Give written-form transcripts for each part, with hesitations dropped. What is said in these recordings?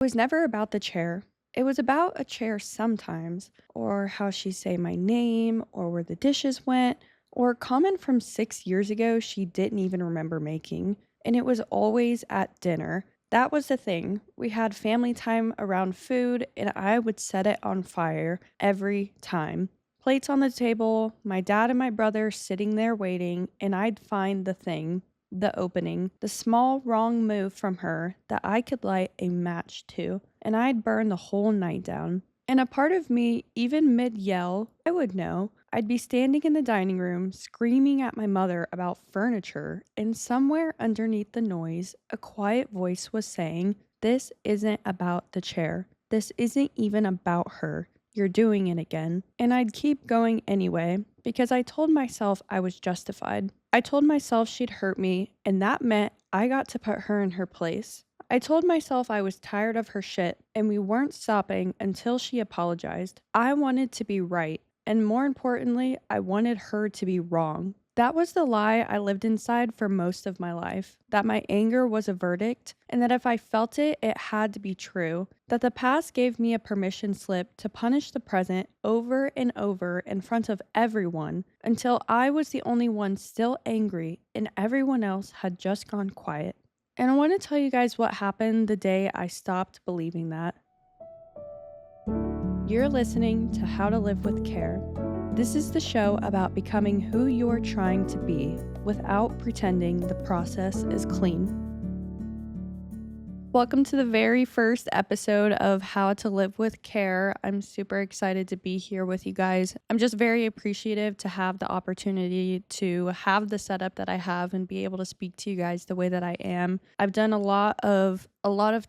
It was never about the chair. It was about a chair sometimes, or how she say my name, or where the dishes went, or a comment from 6 years ago she didn't even remember making. And it was always at dinner. That was the thing. We had family time around food, and I would set it on fire every time. Plates on the table, my dad and my brother sitting there waiting, and I'd find the thing, the opening, the small wrong move from her that I could light a match to, and I'd burn the whole night down. And a part of me, even mid yell, I would know. I'd be standing in the dining room screaming at my mother about furniture, and somewhere underneath the noise, a quiet voice was saying, "This isn't about the chair. This isn't even about her. You're doing it again." And I'd keep going anyway because I told myself I was justified. I told myself she'd hurt me, and that meant I got to put her in her place. I told myself I was tired of her shit, and we weren't stopping until she apologized. I wanted to be right, and more importantly, I wanted her to be wrong. That was the lie I lived inside for most of my life, that my anger was a verdict, and that if I felt it, it had to be true. That the past gave me a permission slip to punish the present over and over in front of everyone until I was the only one still angry and everyone else had just gone quiet. And I want to tell you guys what happened the day I stopped believing that. You're listening to How to Live with Care. This is the show about becoming who you're trying to be without pretending the process is clean. Welcome to the very first episode of How to Live with Care. I'm super excited to be here with you guys. I'm just very appreciative to have the opportunity to have the setup that I have and be able to speak to you guys the way that I am. I've done a lot of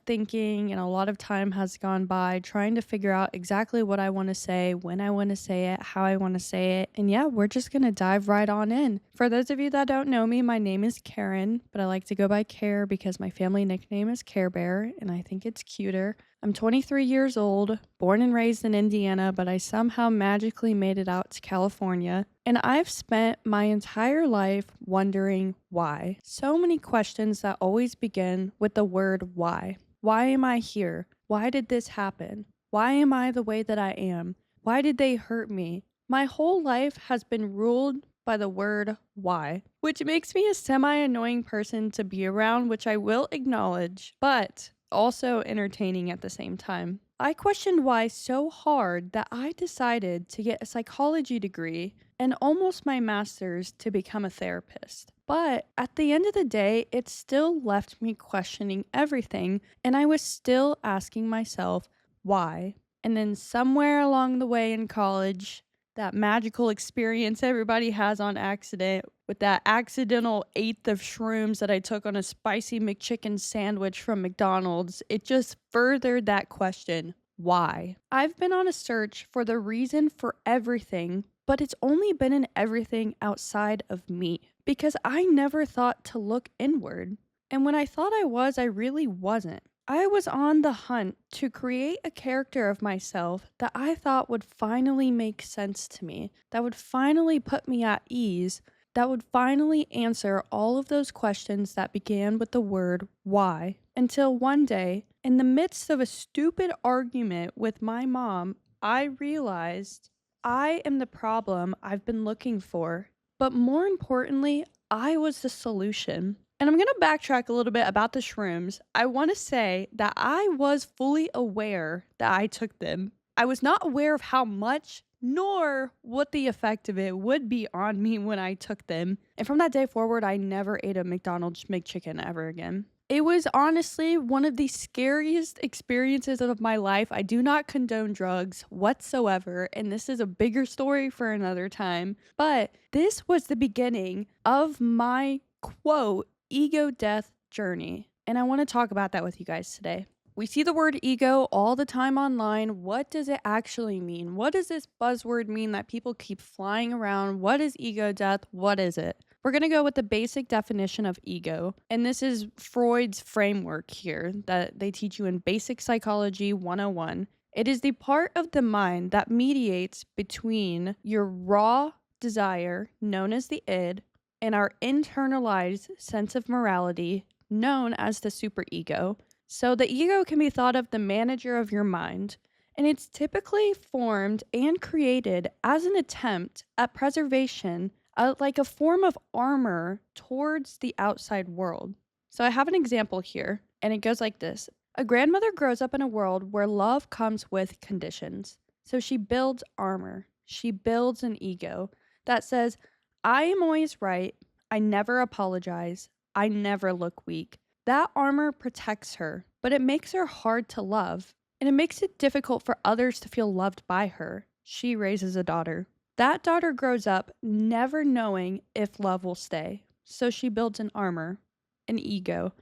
thinking, and a lot of time has gone by trying to figure out exactly what I want to say, when I want to say it, how I want to say it. And yeah, we're just going to dive right on in. For those of you that don't know me, my name is Karen, but I like to go by Kare because my family nickname is Care Bear, and I think it's cuter. I'm 23 years old, born and raised in Indiana, but I somehow magically made it out to California. And I've spent my entire life wondering why. So many questions that always begin with the word why. Why am I here? Why did this happen? Why am I the way that I am? Why did they hurt me? My whole life has been ruled by the word why, which makes me a semi-annoying person to be around, which I will acknowledge, but also entertaining at the same time. I questioned why so hard that I decided to get a psychology degree and almost my master's to become a therapist. But at the end of the day, it still left me questioning everything, and I was still asking myself, why? And then somewhere along the way in college, that magical experience everybody has on accident with that accidental eighth of shrooms that I took on a spicy McChicken sandwich from McDonald's, it just furthered that question, why? I've been on a search for the reason for everything, but it's only been in everything outside of me because I never thought to look inward. And when I thought I really wasn't. I was on the hunt to create a character of myself that I thought would finally make sense to me, that would finally put me at ease, that would finally answer all of those questions that began with the word why. Until one day, in the midst of a stupid argument with my mom, I realized I am the problem I've been looking for. But more importantly, I was the solution. And I'm going to backtrack a little bit about the shrooms. I want to say that I was fully aware that I took them. I was not aware of how much nor what the effect of it would be on me when I took them. And from that day forward, I never ate a McDonald's McChicken ever again. It was honestly one of the scariest experiences of my life. I do not condone drugs whatsoever, and this is a bigger story for another time. But this was the beginning of my quote ego death journey, and I want to talk about that with you guys today. We see the word ego all the time online. What does it actually mean? What does this buzzword mean that people keep flying around? What is ego death? What is it? We're going to go with the basic definition of ego. And this is Freud's framework here that they teach you in Basic Psychology 101. It is the part of the mind that mediates between your raw desire, known as the id, and our internalized sense of morality, known as the superego. So the ego can be thought of the manager of your mind, and it's typically formed and created as an attempt at preservation, like a form of armor towards the outside world. So I have an example here, and it goes like this. A grandmother grows up in a world where love comes with conditions. So she builds armor. She builds an ego that says, I am always right. I never apologize. I never look weak. That armor protects her, but it makes her hard to love, and it makes it difficult for others to feel loved by her. She raises a daughter. That daughter grows up never knowing if love will stay. So she builds an armor, an ego,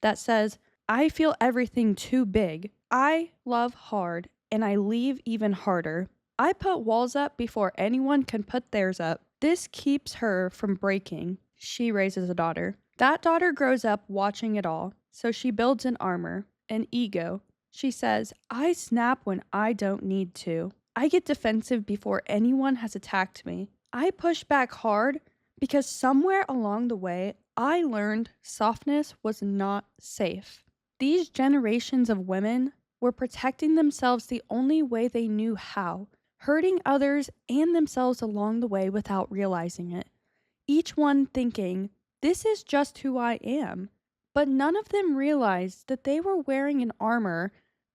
that says, I feel everything too big. I love hard, and I leave even harder. I put walls up before anyone can put theirs up. This keeps her from breaking. She raises a daughter. That daughter grows up watching it all, so she builds an armor, an ego. She says, I snap when I don't need to. I get defensive before anyone has attacked me. I push back hard because somewhere along the way, I learned softness was not safe. These generations of women were protecting themselves the only way they knew how, hurting others and themselves along the way without realizing it. Each one thinking, this is just who I am. But none of them realized that they were wearing an armor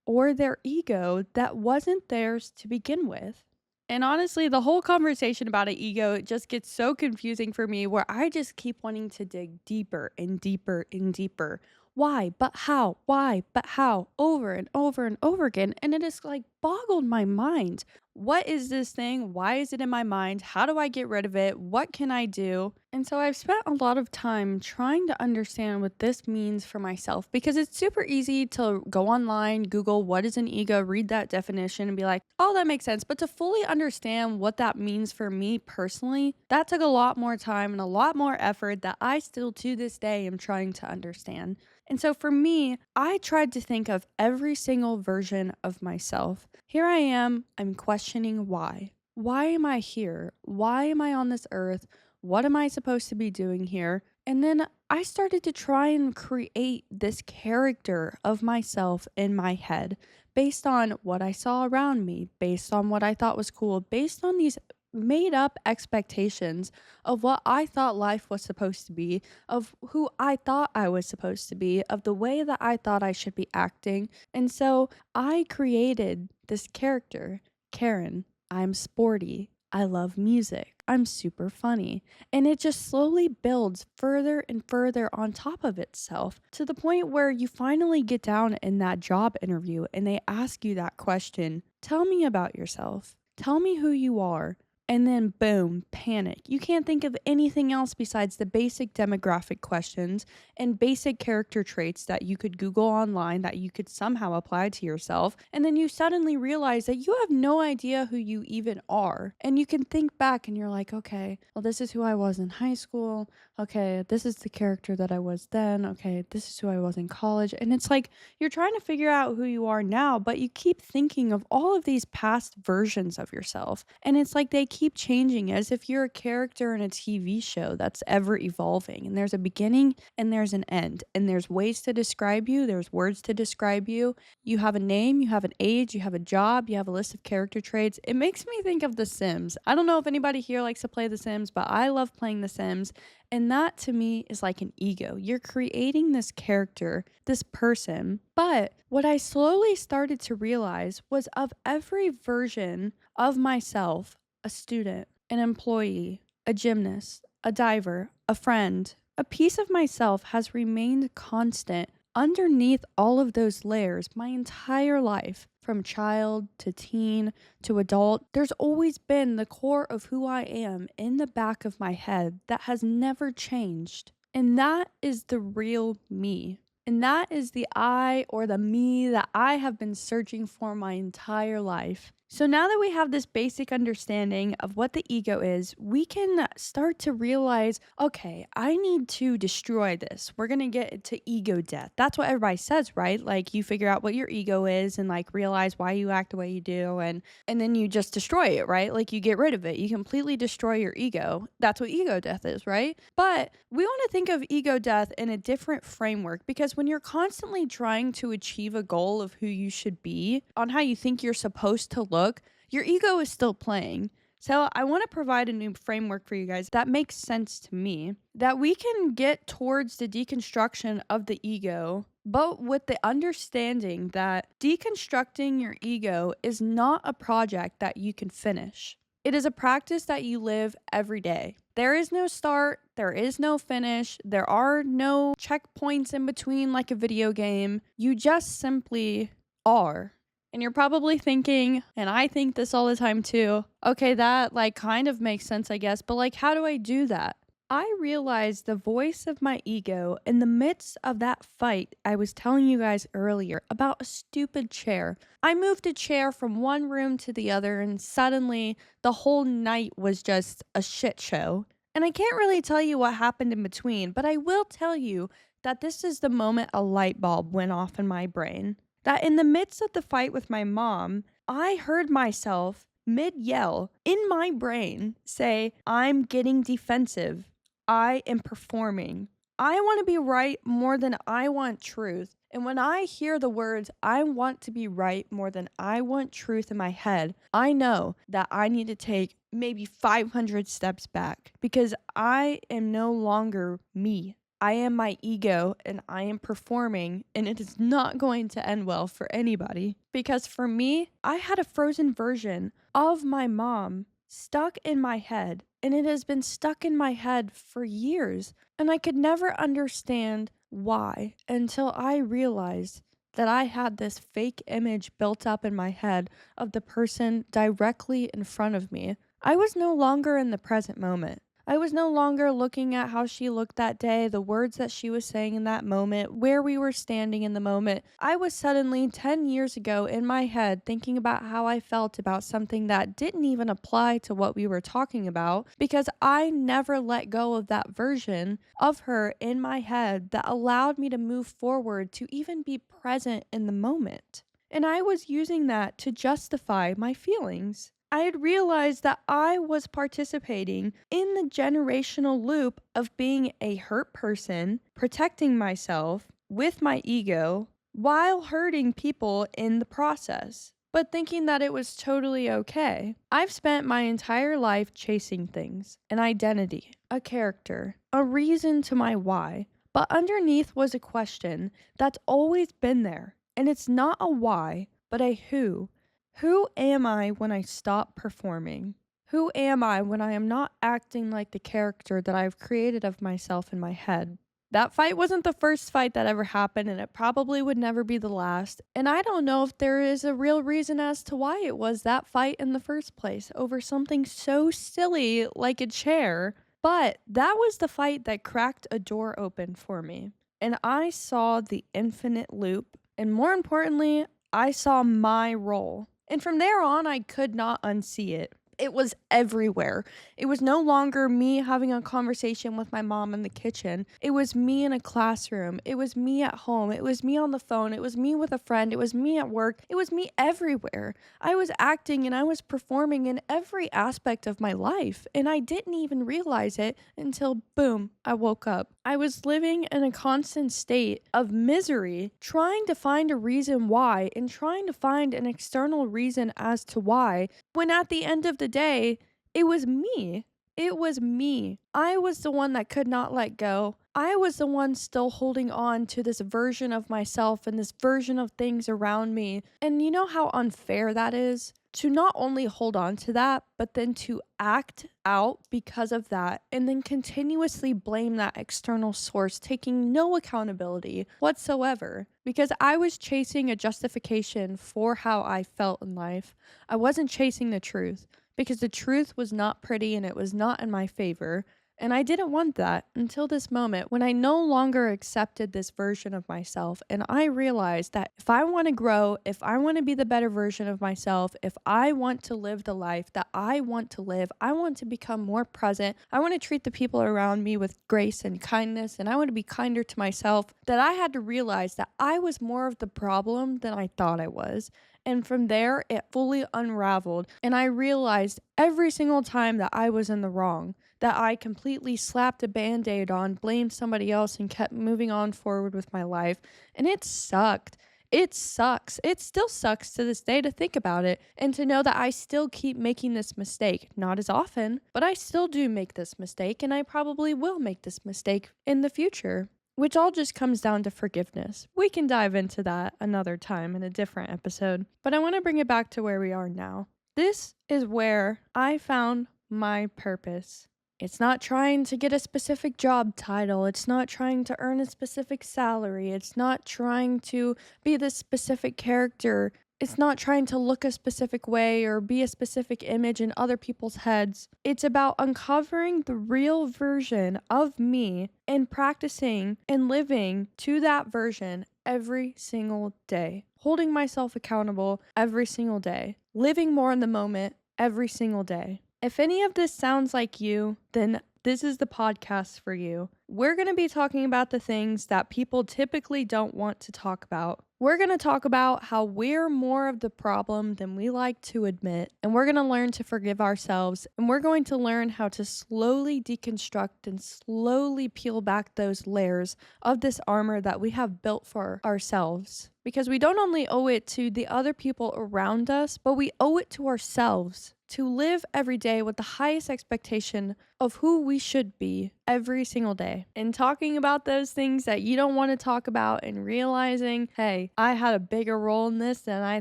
or their ego that wasn't theirs to begin with. And honestly, the whole conversation about an ego just gets so confusing for me where I just keep wanting to dig deeper and deeper and deeper. Why, but how? Why, but how? Over and over and over again. And it has like boggled my mind. What is this thing? Why is it in my mind? How do I get rid of it? What can I do? And so I've spent a lot of time trying to understand what this means for myself because it's super easy to go online, Google what is an ego, read that definition, and be like, oh, that makes sense. But to fully understand what that means for me personally, that took a lot more time and a lot more effort that I still to this day am trying to understand. And so for me, I tried to think of every single version of myself. Here I am, I'm questioning why. Why am I here? Why am I on this earth? What am I supposed to be doing here? And then I started to try and create this character of myself in my head based on what I saw around me, based on what I thought was cool, based on these made up expectations of what I thought life was supposed to be, of who I thought I was supposed to be, of the way that I thought I should be acting. And so I created this character, Karen. I'm sporty. I love music. I'm super funny. And it just slowly builds further and further on top of itself to the point where you finally get down in that job interview and they ask you that question. Tell me about yourself. Tell me who you are. And then boom, panic. You can't think of anything else besides the basic demographic questions and basic character traits that you could Google online that you could somehow apply to yourself. And then you suddenly realize that you have no idea who you even are. And you can think back and you're like, okay, well, this is who I was in high school. Okay, this is the character that I was then. Okay, this is who I was in college. And it's like you're trying to figure out who you are now, but you keep thinking of all of these past versions of yourself. And it's like they keep changing as if you're a character in a TV show that's ever evolving. And there's a beginning and there's an end. And there's ways to describe you, there's words to describe you. You have a name, you have an age, you have a job, you have a list of character traits. It makes me think of The Sims. I don't know if anybody here likes to play The Sims, but I love playing The Sims. And that to me is like an ego. You're creating this character, this person. But what I slowly started to realize was of every version of myself, a student, an employee, a gymnast, a diver, a friend, a piece of myself has remained constant underneath all of those layers my entire life. From child to teen to adult, there's always been the core of who I am in the back of my head that has never changed. And that is the real me. And that is the I or the me that I have been searching for my entire life. So now that we have this basic understanding of what the ego is, we can start to realize, okay, I need to destroy this. We're going to get to ego death. That's what everybody says, right? Like you figure out what your ego is and like realize why you act the way you do and then you just destroy it, right? Like you get rid of it. You completely destroy your ego. That's what ego death is, right? But we want to think of ego death in a different framework because Because when you're constantly trying to achieve a goal of who you should be, on how you think you're supposed to look, your ego is still playing. So I want to provide a new framework for you guys that makes sense to me, that we can get towards the deconstruction of the ego, but with the understanding that deconstructing your ego is not a project that you can finish. It is a practice that you live every day. There is no start, there is no finish, there are no checkpoints in between like a video game. You just simply are. And you're probably thinking, and I think this all the time too, okay, that like kind of makes sense, I guess, but like, how do I do that? I realized the voice of my ego in the midst of that fight I was telling you guys earlier about a stupid chair. I moved a chair from one room to the other, and suddenly the whole night was just a shit show. And I can't really tell you what happened in between, but I will tell you that this is the moment a light bulb went off in my brain. That in the midst of the fight with my mom, I heard myself mid yell in my brain say, I'm getting defensive. I am performing. I want to be right more than I want truth. And when I hear the words, I want to be right more than I want truth in my head, I know that I need to take maybe 500 steps back because I am no longer me. I am my ego and I am performing, and it is not going to end well for anybody. Because for me, I had a frozen version of my mom stuck in my head, and it has been stuck in my head for years. And I could never understand why until I realized that I had this fake image built up in my head of the person directly in front of me. I was no longer in the present moment. I was no longer looking at how she looked that day, the words that she was saying in that moment, where we were standing in the moment. I was suddenly 10 years ago in my head thinking about how I felt about something that didn't even apply to what we were talking about because I never let go of that version of her in my head that allowed me to move forward to even be present in the moment. And I was using that to justify my feelings. I had realized that I was participating in the generational loop of being a hurt person, protecting myself with my ego while hurting people in the process, but thinking that it was totally okay. I've spent my entire life chasing things, an identity, a character, a reason to my why, but underneath was a question that's always been there, and it's not a why, but a who. Who am I when I stop performing? Who am I when I am not acting like the character that I've created of myself in my head? That fight wasn't the first fight that ever happened, and it probably would never be the last. And I don't know if there is a real reason as to why it was that fight in the first place over something so silly like a chair. But that was the fight that cracked a door open for me. And I saw the infinite loop. And more importantly, I saw my role. And from there on, I could not unsee it. It was everywhere. It was no longer me having a conversation with my mom in the kitchen. It was me in a classroom. It was me at home. It was me on the phone. It was me with a friend. It was me at work. It was me everywhere. I was acting and I was performing in every aspect of my life. And I didn't even realize it until, boom, I woke up. I was living in a constant state of misery, trying to find a reason why and trying to find an external reason as to why, when at the end of the day, it was me. It was me. I was the one that could not let go. I was the one still holding on to this version of myself and this version of things around me. And you know how unfair that is? To not only hold on to that, but then to act out because of that, and then continuously blame that external source, taking no accountability whatsoever. Because I was chasing a justification for how I felt in life. I wasn't chasing the truth, because the truth was not pretty and it was not in my favor. And I didn't want that until this moment when I no longer accepted this version of myself. And I realized that if I want to grow, if I want to be the better version of myself, if I want to live the life that I want to live, I want to become more present. I want to treat the people around me with grace and kindness, and I want to be kinder to myself, that I had to realize that I was more of the problem than I thought I was. And from there, it fully unraveled. And I realized every single time that I was in the wrong, that I completely slapped a band-aid on, blamed somebody else, and kept moving on forward with my life. And it sucked. It sucks. It still sucks to this day to think about it and to know that I still keep making this mistake. Not as often, but I still do make this mistake, and I probably will make this mistake in the future, which all just comes down to forgiveness. We can dive into that another time in a different episode, but I want to bring it back to where we are now. This is where I found my purpose. It's not trying to get a specific job title. It's not trying to earn a specific salary. It's not trying to be this specific character. It's not trying to look a specific way or be a specific image in other people's heads. It's about uncovering the real version of me and practicing and living to that version every single day. Holding myself accountable every single day. Living more in the moment every single day. If any of this sounds like you, then this is the podcast for you. We're going to be talking about the things that people typically don't want to talk about. We're going to talk about how we're more of the problem than we like to admit, and we're going to learn to forgive ourselves, and we're going to learn how to slowly deconstruct and slowly peel back those layers of this armor that we have built for ourselves. Because we don't only owe it to the other people around us, but we owe it to ourselves to live every day with the highest expectation of who we should be every single day. And talking about those things that you don't want to talk about and realizing, hey, I had a bigger role in this than I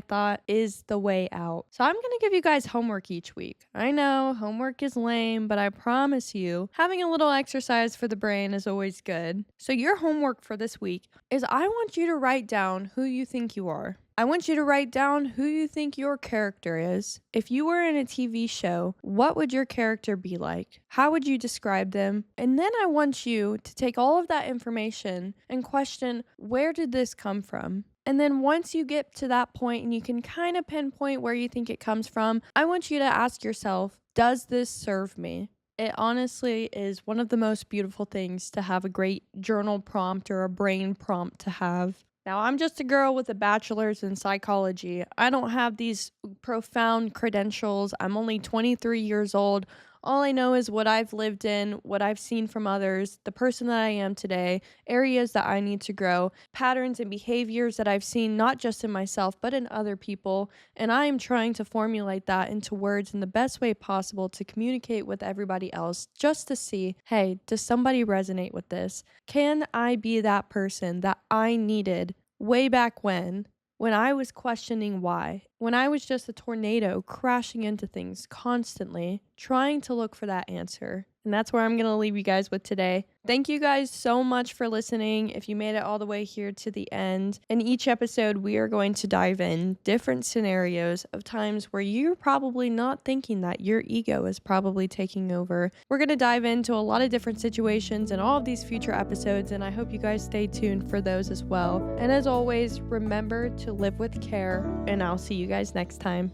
thought is the way out. So I'm going to give you guys homework each week. I know homework is lame, but I promise you, having a little exercise for the brain is always good. So your homework for this week is I want you to write down who you think you are. I want you to write down who you think your character is. If you were in a TV show, what would your character be like? How would you describe them? And then I want you to take all of that information and question, where did this come from? And then once you get to that point and you can kind of pinpoint where you think it comes from, I want you to ask yourself, does this serve me? It honestly is one of the most beautiful things to have a great journal prompt or a brain prompt to have. Now, I'm just a girl with a bachelor's in psychology. I don't have these profound credentials. I'm only 23 years old. All I know is what I've lived in, what I've seen from others, the person that I am today, areas that I need to grow, patterns and behaviors that I've seen not just in myself, but in other people. And I am trying to formulate that into words in the best way possible to communicate with everybody else, just to see, hey, does somebody resonate with this? Can I be that person that I needed way back when I was questioning why? When I was just a tornado crashing into things constantly, trying to look for that answer. And that's where I'm going to leave you guys with today. Thank you guys so much for listening. If you made it all the way here to the end, in each episode, we are going to dive in different scenarios of times where you're probably not thinking that your ego is probably taking over. We're going to dive into a lot of different situations in all of these future episodes, and I hope you guys stay tuned for those as well. And as always, remember to live with care, and I'll see you guys next time.